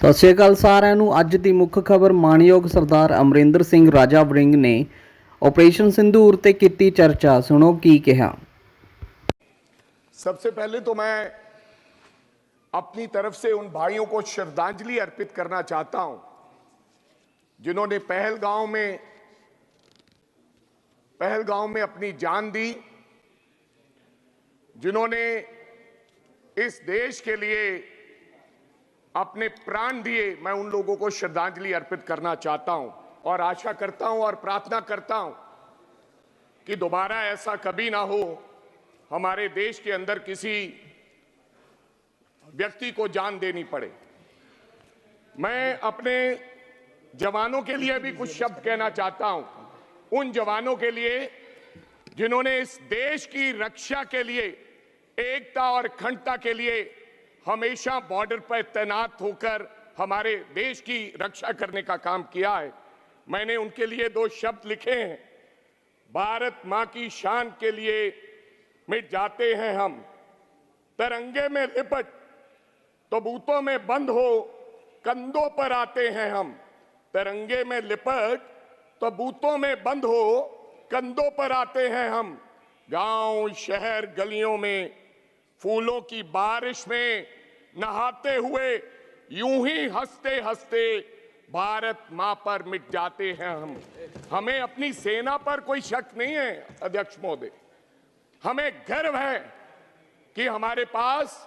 ਸਤਿ ਸ਼੍ਰੀ ਅਕਾਲ ਸਾਰਿਆਂ ਨੂੰ। ਅੱਜ ਦੀ ਮੁੱਖ ਖਬਰ ਮਾਣਯੋਗ ਸਰਦਾਰ ਅਮਰਿੰਦਰ ਸਿੰਘ ਰਾਜਾ ਵੜਿੰਗ ਨੇ ਆਪਰੇਸ਼ਨ ਸਿੰਧੂਰ ਤੇ ਕੀਤੀ ਚਰਚਾ। ਸੁਣੋ ਕੀ ਕਿਹਾ। सबसे पहले तो मैं अपनी तरफ से उन भाइयों को श्रद्धांजलि अर्पित करना चाहता हूं जिन्होंने पहलगांव में अपनी जान दी, जिन्होंने इस देश के लिए अपने प्राण दिए। मैं उन लोगों को श्रद्धांजलि अर्पित करना चाहता हूं और आशा करता हूं और प्रार्थना करता हूं कि दोबारा ऐसा कभी ना हो, हमारे देश के अंदर किसी व्यक्ति को जान देनी पड़े। मैं अपने जवानों के लिए भी कुछ शब्द कहना चाहता हूं, उन जवानों के लिए जिन्होंने इस देश की रक्षा के लिए, एकता और अखंडता के लिए हमेशा बॉर्डर पर तैनात होकर हमारे देश की रक्षा करने का काम किया है। मैंने उनके लिए दो शब्द लिखे हैं। भारत मां की शान के लिए मिट जाते हैं हम, तिरंगे में लिपट तबूतों में बंद हो कंधों पर आते हैं हम। तिरंगे में लिपट तबूतों में बंद हो कंधों पर आते हैं हम। गांव शहर गलियों में फूलों की बारिश में नहाते हुए यूं ही हंसते हंसते भारत मां पर मिट जाते हैं हम। हमें अपनी सेना पर कोई शक नहीं है अध्यक्ष महोदय, हमें गर्व है कि हमारे पास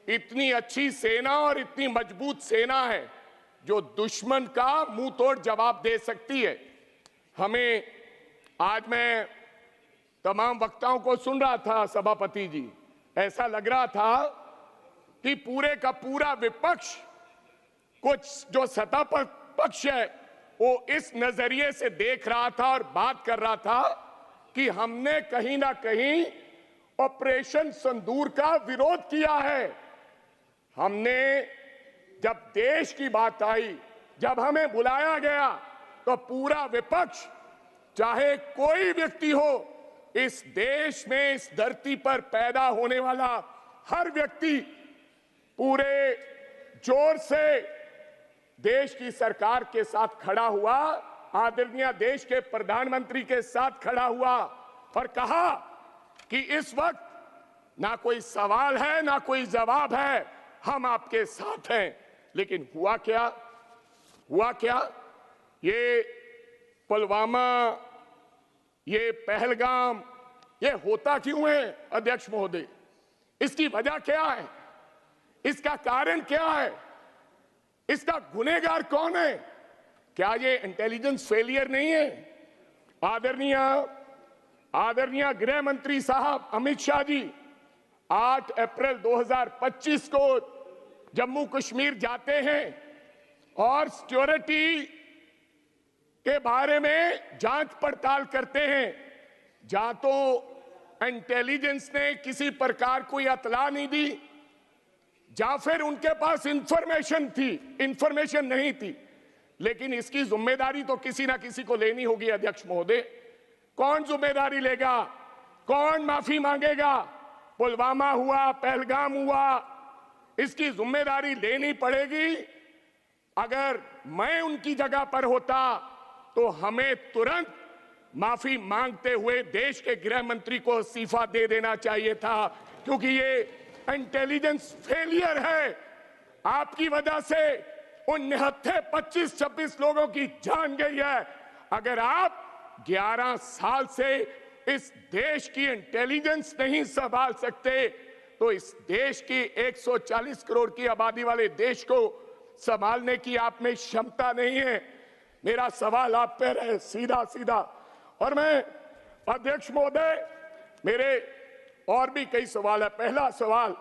इतनी अच्छी सेना और इतनी मजबूत सेना है जो दुश्मन का मुंह तोड़ जवाब दे सकती है। हमें आज मैं तमाम वक्ताओं को सुन रहा था सभापति जी, ऐसा लग रहा था कि पूरे का पूरा विपक्ष, कुछ जो सत्ता पर पक्ष है, वो इस नजरिए से देख रहा था और बात कर रहा था कि हमने कहीं ना कहीं ऑपरेशन सिंदूर का विरोध किया है। हमने जब देश की बात आई, जब हमें बुलाया गया, तो पूरा विपक्ष, चाहे कोई व्यक्ति हो, इस देश में इस धरती पर पैदा होने वाला हर व्यक्ति पूरे जोर से देश की सरकार के साथ खड़ा हुआ, आदरणीय देश के प्रधानमंत्री के साथ खड़ा हुआ और कहा कि इस वक्त ना कोई सवाल है ना कोई जवाब है, हम आपके साथ हैं। लेकिन हुआ क्या? ये पुलवामा, ये पहलगाम, ये होता क्यों है अध्यक्ष महोदय? इसकी वजह क्या है? इसका कारण क्या है? इसका गुनहगार कौन है? क्या ये इंटेलिजेंस फेलियर नहीं है? आदरणीय गृह मंत्री साहब अमित शाह जी 8 अप्रैल 2025 को जम्मू कश्मीर जाते हैं और सिक्योरिटी के बारे में जांच पड़ताल करते हैं। जहां तो इंटेलिजेंस ने किसी प्रकार कोई इत्तला नहीं दी, जहां फिर उनके पास इंफॉर्मेशन नहीं थी। लेकिन इसकी जिम्मेदारी तो किसी ना किसी को लेनी होगी अध्यक्ष महोदय। कौन जिम्मेदारी लेगा? कौन माफी मांगेगा? पुलवामा हुआ, पहलगाम हुआ, इसकी जिम्मेदारी लेनी पड़ेगी। अगर मैं उनकी जगह पर होता तो हमें तुरंत माफी मांगते हुए देश के गृह मंत्री को इस्तीफा दे देना चाहिए था, क्योंकि ये इंटेलिजेंस फेलियर है। आपकी वजह से उन निहत्थे 25-26 लोगों की जान गई है। अगर आप 11 साल से इस देश की इंटेलिजेंस नहीं संभाल सकते तो इस देश की 140 करोड़ की आबादी वाले देश को संभालने की आप में क्षमता नहीं है। मेरा सवाल आप पर है सीधा। और मैं अध्यक्ष महोदय, मेरे और भी कई सवाल है। पहला सवाल,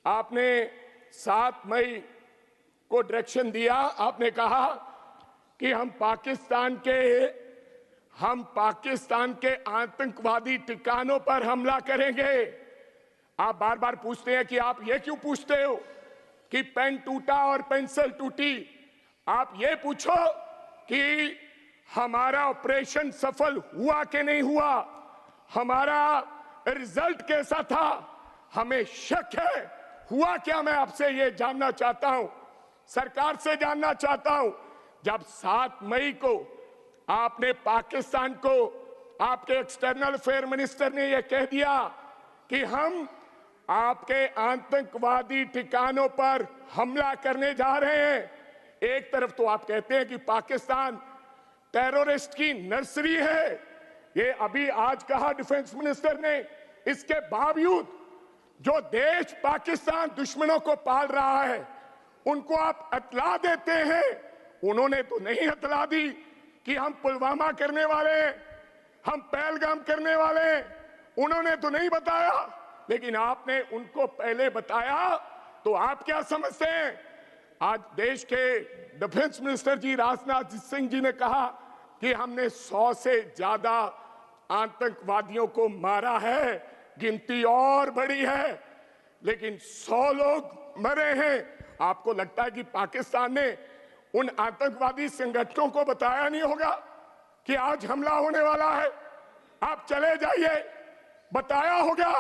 आपने 7 मई को डायरेक्शन दिया, आपने कहा कि हम पाकिस्तान के आतंकवादी ठिकानों पर हमला करेंगे। आप बार बार पूछते हैं कि आप ये क्यों पूछते हो कि पेन टूटा और पेंसिल टूटी? आप ये पूछो कि हमारा ऑपरेशन सफल हुआ कि नहीं हुआ, हमारा रिजल्ट कैसा था। हमें शक है हुआ क्या, मैं आपसे ये जानना चाहता हूं, सरकार से जानना चाहता हूं। जब 7 मई को आपने पाकिस्तान को, आपके एक्सटर्नल अफेयर मिनिस्टर ने यह कह दिया कि हम आपके आतंकवादी ठिकानों पर हमला करने जा रहे हैं। एक तरफ तो आप कहते हैं कि पाकिस्तान टेररिस्ट की नर्सरी है, ये अभी आज कहा डिफेंस मिनिस्टर ने। इसके बावजूद जो देश पाकिस्तान दुश्मनों को पाल रहा है उनको आप अतला देते हैं। उन्होंने तो नहीं अतला दी कि हम पुलवामा करने वाले हैं, हम पहलगाम करने वाले हैं, उन्होंने तो नहीं बताया, लेकिन आपने उनको पहले बताया। तो आप क्या समझते हैं? आज देश के डिफेंस मिनिस्टर जी राजनाथ सिंह जी ने कहा कि हमने 100 से ज्यादा आतंकवादियों को मारा है, गिनती और बड़ी है, लेकिन 100 लोग मरे हैं। आपको लगता है कि पाकिस्तान ने उन आतंकवादी संगठनों को बताया नहीं होगा कि आज हमला होने वाला है? आप चले जाइए, बताया होगा,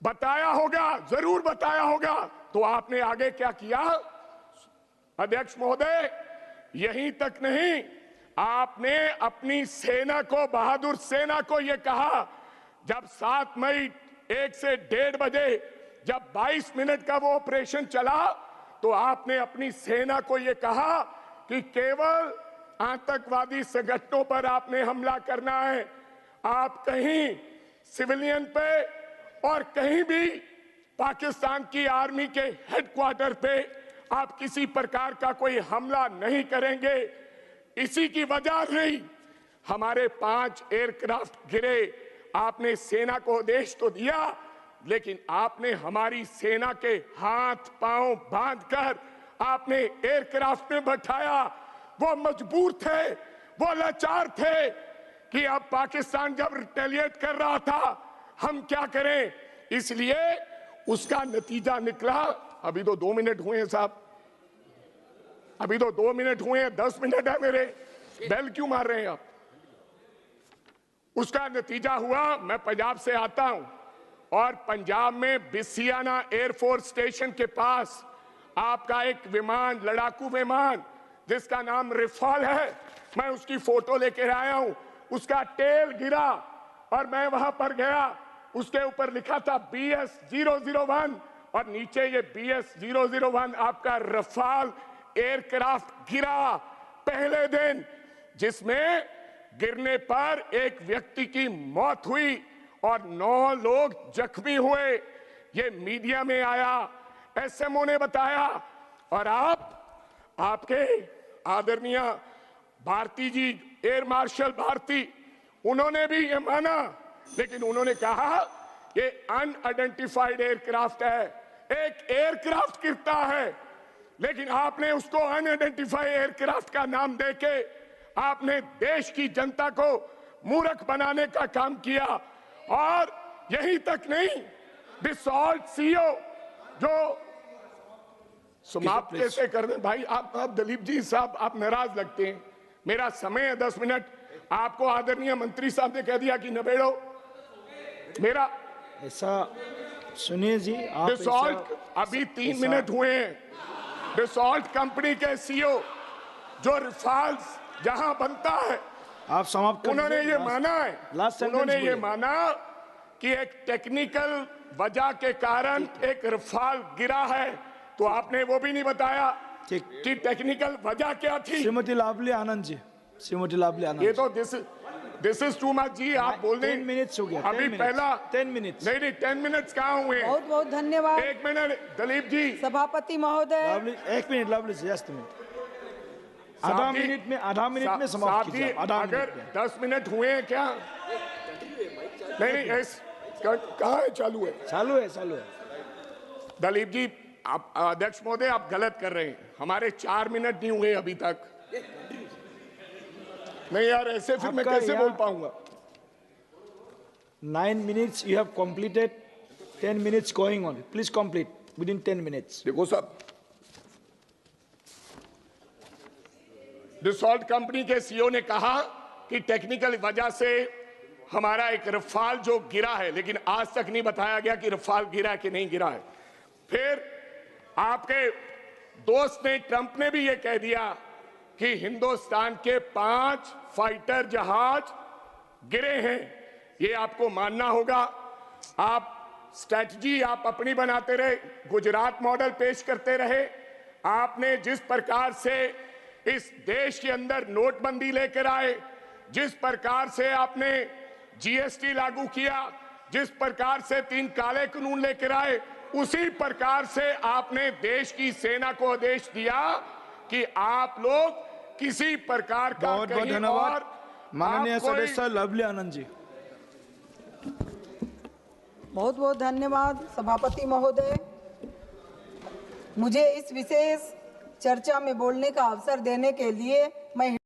बताया होगा, जरूर बताया होगा। तो आपने आगे क्या किया अध्यक्ष महोदय? यहीं तक नहीं, आपने अपनी सेना को, बहादुर सेना को यह कहा, जब 7 मई 1 से 1:30 बजे जब 22 मिनट का वो ऑपरेशन चला, तो आपने अपनी सेना को यह कहा कि केवल आतंकवादी संगठनों पर आपने हमला करना है। आप कहीं सिविलियन पे और कहीं भी पाकिस्तान की आर्मी के हेडक्वार्टर पे आप किसी प्रकार का कोई हमला नहीं करेंगे। इसी की वजह रही हमारे 5 एयरक्राफ्ट गिरे। आपने सेना को आदेश तो दिया, लेकिन आपने हमारी सेना के हाथ पांव बांधकर आपने एयरक्राफ्ट में बैठाया। वो मजबूर थे, वो लाचार थे कि अब पाकिस्तान जब रिटेलिएट कर रहा था हम क्या करें। इसलिए उसका नतीजा निकला। अभी तो 2 मिनट हुए हैं साहब, अभी तो 2 मिनट हुए हैं, 10 मिनट है मेरे, बेल क्यों मार रहे हैं आप? उसका नतीजा हुआ, मैं पंजाब से आता हूं और पंजाब में बिसियाना एयरफोर्स स्टेशन के पास आपका एक विमान, लड़ाकू विमान जिसका नाम रिफाल है, मैं उसकी फोटो लेकर आया हूं। उसका टेल गिरा और मैं वहां पर गया, उसके ऊपर लिखा था BS-001 और नीचे ये BS-001 आपका रफाल एयरक्राफ्ट गिरा पहले दिन, जिसमें गिरने पर एक व्यक्ति की मौत हुई और 9 लोग जख्मी हुए। ये मीडिया में आया, SMO ने बताया। और आपके आदरणीय भारती जी, एयर मार्शल भारती, उन्होंने भी ये माना, लेकिन उन्होंने कहा ये अनआइडेंटिफाइड एयरक्राफ्ट है। एक एयरक्राफ्ट गिरता है, लेकिन आपने उसको अनआइडेंटिफाइड एयरक्राफ्ट का नाम देके आपने देश की जनता को मूर्ख बनाने का काम किया। और यही तक नहीं, डिसॉल्ट CEO जो समाप्त कैसे कर दें भाई आप दलीप जी साहब, आप नाराज लगते हैं। मेरा समय है 10 मिनट, आपको आदरणीय मंत्री साहब ने कह दिया कि नबेड़ो मेरा। ऐसा सुनिए जी, आप डिसॉल्ट अभी 3 मिनट हुए हैं। डिसॉल्ट कंपनी के CEO जो रिफाल्स जहां बनता है, आप समाप्त कर उन्होंने दीजिए। ये माना है, लास्ट उन्होंने सेंटेंस ये बोलिए। माना कि एक टेक्निकल वजह के कारण एक रफाल गिरा है। तो आपने वो भी नहीं बताया ठीक। कि टेक्निकल वजह क्या थी। श्रीमती लाभली आनंद जी, श्रीमती लाभली आनंद ये जी। तो दिस इज टू मच जी। आप बोल रहे 10 मिनट्स हो गया, अभी 10 पहला 10 मिनट्स। नहीं 10 मिनट्स कहाँ हुए? बहुत बहुत धन्यवाद 1 मिनट दलीप जी। सभापति महोदय। लाभली 1 मिनट, लाभली जी, जस्ट मिनट। आधा मिनट में समाप्त कीजिए। आधा अगर मिनट में 10 मिनट हुए हैं क्या? नहीं कहाँ है? चालू है, चालू है, चालू है। दलीप जी। आप अध्यक्ष महोदय, आप गलत कर रहे हैं। हमारे 4 मिनट नहीं हुए अभी तक। नहीं यार, ऐसे फिर मैं आपका कैसे बोल पाऊंगा? 9 minutes you have completed, 10 minutes going on. Please complete within 10 minutes. देखो साहब, डिसॉल्ट कंपनी के CEO ने कहा कि टेक्निकल वजह से हमारा एक रफाल जो गिरा है, लेकिन आज तक नहीं बताया गया कि रफाल गिरा कि नहीं गिरा है। फिर आपके दोस्त ने, ट्रंप ने भी ये कह दिया कि हिंदुस्तान के 5 फाइटर जहाज गिरे हैं। ये आपको मानना होगा। आप स्ट्रैटेजी आप अपनी बनाते रहे, गुजरात मॉडल पेश करते रहे। आपने जिस प्रकार से इस देश के अंदर नोटबंदी लेकर आए, जिस प्रकार से आपने जीएसटी लागू किया, जिस प्रकार से 3 काले कानून लेकर आए, उसी प्रकार से आपने देश की सेना को आदेश दिया कि आप लोग किसी प्रकार का बहुत बहुत कहीं धन्यवाद और माननीय आप कोई- सदस्य लवली आनंद जी। बहुत बहुत धन्यवाद सभापति महोदय। मुझे इस विशेष चर्चा में बोलने का अवसर देने के लिए मैं